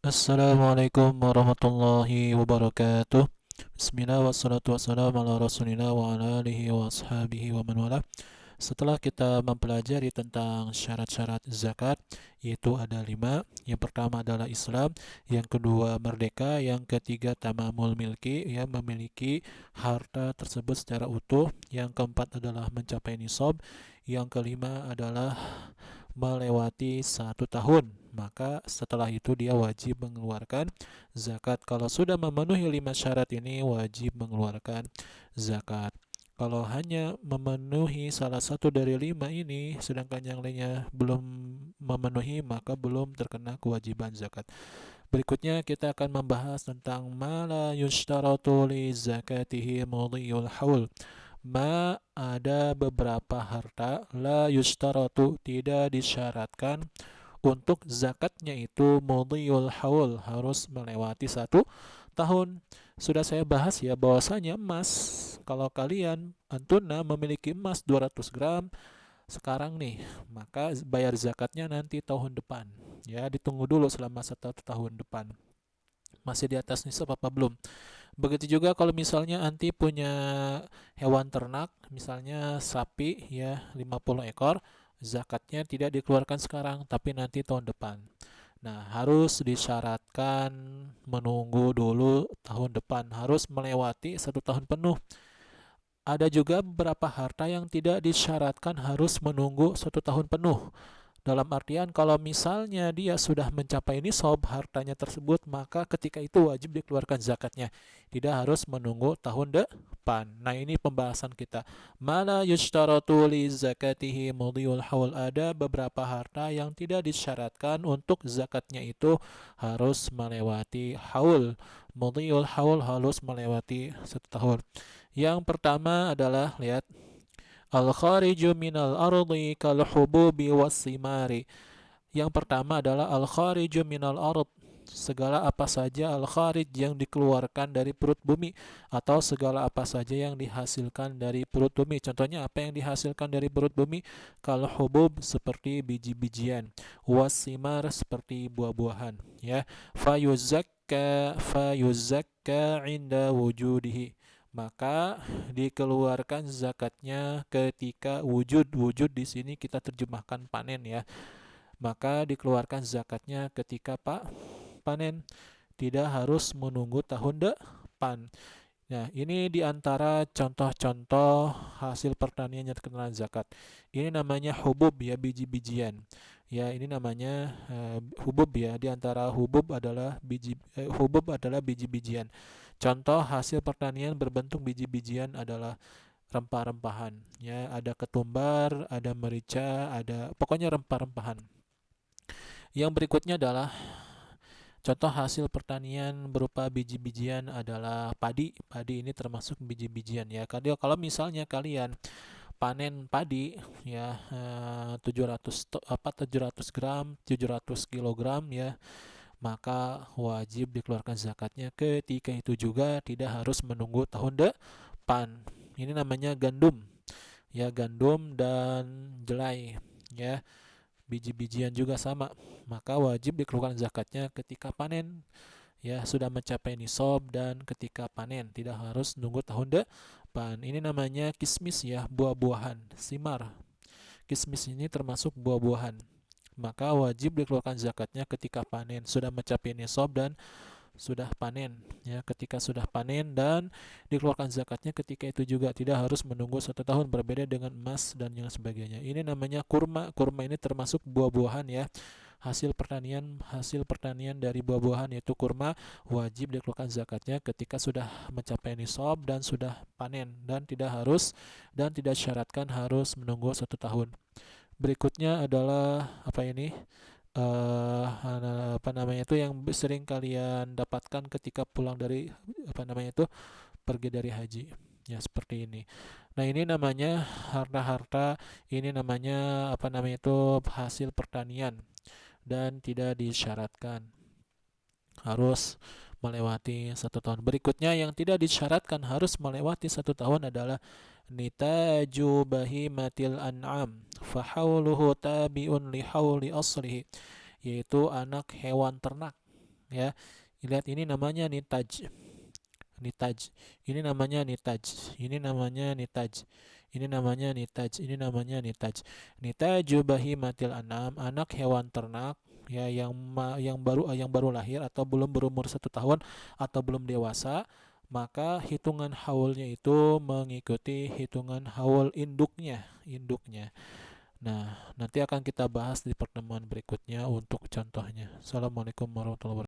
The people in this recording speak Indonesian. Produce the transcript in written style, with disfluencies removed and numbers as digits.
Assalamualaikum warahmatullahi wabarakatuh. Bismillah wassalatu wassalamu ala rasulillah wa ala alihi wa ashabihi wa man wala. Setelah kita mempelajari tentang syarat-syarat zakat, yaitu ada 5. Yang pertama adalah Islam, yang kedua merdeka, yang ketiga tamamul milki, yang memiliki harta tersebut secara utuh, yang keempat adalah mencapai nisab, yang kelima adalah melewati 1 tahun, maka setelah itu dia wajib mengeluarkan zakat. Kalau sudah memenuhi 5 syarat ini, wajib mengeluarkan zakat. Kalau hanya memenuhi salah satu dari 5 ini, sedangkan yang lainnya belum memenuhi, maka belum terkena kewajiban zakat. Berikutnya kita akan membahas tentang ma la yushtaratu li zakatihi mudhiyul haul. Ma, ada beberapa harta, la yushtaratu, tidak disyaratkan untuk zakatnya itu mudhiyul haul, harus melewati 1 tahun. Sudah saya bahas ya bahwasanya emas, kalau kalian antuna memiliki emas 200 gram sekarang nih, maka bayar zakatnya nanti tahun depan. Ya, ditunggu dulu selama 1 tahun depan. Masih di atas nisab apa belum? Begitu juga kalau misalnya anti punya hewan ternak, misalnya sapi ya 50 ekor, zakatnya tidak dikeluarkan sekarang tapi nanti tahun depan. Nah, harus disyaratkan menunggu dulu tahun depan, harus melewati 1 tahun penuh. Ada juga beberapa harta yang tidak disyaratkan harus menunggu 1 tahun penuh. Dalam artian kalau misalnya dia sudah mencapai nisab hartanya tersebut, maka ketika itu wajib dikeluarkan zakatnya. Tidak harus menunggu tahun depan. Nah, ini pembahasan kita. Mana yushtaratu li zakatihi mudhiyul haul. Ada beberapa harta yang tidak disyaratkan untuk zakatnya itu harus melewati haul. Mudhiyul haul, harus melewati 1 tahun. Yang pertama adalah, lihat, al-khariju minal ardi kal hububi wassimari. Yang pertama adalah al-khariju minal ard, segala apa saja al-kharij yang dikeluarkan dari perut bumi, atau segala apa saja yang dihasilkan dari perut bumi. Contohnya apa yang dihasilkan dari perut bumi? Kal hubub, seperti biji-bijian, wassimar, seperti buah-buahan, ya. Fayuzakka inda wujudihi, maka dikeluarkan zakatnya ketika wujud. Wujud di sini kita terjemahkan panen, ya. Maka dikeluarkan zakatnya ketika panen, tidak harus menunggu tahun depan. Nah, ini diantara contoh-contoh hasil pertanian yang terkena zakat. Ini namanya hubub, ya, biji-bijian. Ya, ini namanya hubub, ya. Diantara hubub adalah biji-bijian. Contoh hasil pertanian berbentuk biji-bijian adalah rempah-rempahan. Ya, ada ketumbar, ada merica, ada pokoknya rempah-rempahan. Yang berikutnya adalah contoh hasil pertanian berupa biji-bijian adalah padi. Padi ini termasuk biji-bijian, ya. Kalau misalnya kalian panen padi, ya, 700 gram, 700 kilogram, ya, maka wajib dikeluarkan zakatnya ketika itu juga, tidak harus menunggu tahun depan. Ini namanya gandum, ya, gandum dan jelai, ya, biji-bijian juga sama, maka wajib dikeluarkan zakatnya ketika panen, ya, sudah mencapai nisab dan ketika panen, tidak harus nunggu tahun depan. Ini namanya kismis, ya, buah-buahan, simar. Kismis ini termasuk buah-buahan, maka wajib dikeluarkan zakatnya ketika panen, sudah mencapai nisab dan sudah panen, ya. Ketika sudah panen dan dikeluarkan zakatnya ketika itu juga, tidak harus menunggu 1 tahun, berbeda dengan emas dan yang sebagainya. Ini namanya kurma. Kurma ini termasuk buah-buahan, ya. Hasil pertanian dari buah-buahan yaitu kurma, wajib dikeluarkan zakatnya ketika sudah mencapai nisab dan sudah panen, dan tidak syaratkan harus menunggu 1 tahun. Berikutnya adalah apa ini? Apa namanya itu yang sering kalian dapatkan ketika pulang dari apa namanya itu pergi dari haji, ya, seperti ini. Nah, ini namanya harta-harta, ini namanya apa namanya itu hasil pertanian, dan tidak disyaratkan harus melewati 1 tahun. Berikutnya yang tidak disyaratkan harus melewati 1 tahun adalah nitaju bahimatil an'am fahauluhu tabi'un lihauli aslihi, yaitu anak hewan ternak, ya. Lihat ini namanya nitaj. Nitaj. Ini namanya nitaj. Ini namanya nitaj. Ini namanya nitaj. Ini namanya nitaj. Nitaju bahimatil anam, anak hewan ternak ya yang baru lahir atau belum berumur 1 tahun atau belum dewasa, maka hitungan haulnya itu mengikuti hitungan haul induknya. Nah, nanti akan kita bahas di pertemuan berikutnya untuk contohnya. Assalamualaikum warahmatullahi wabarakatuh.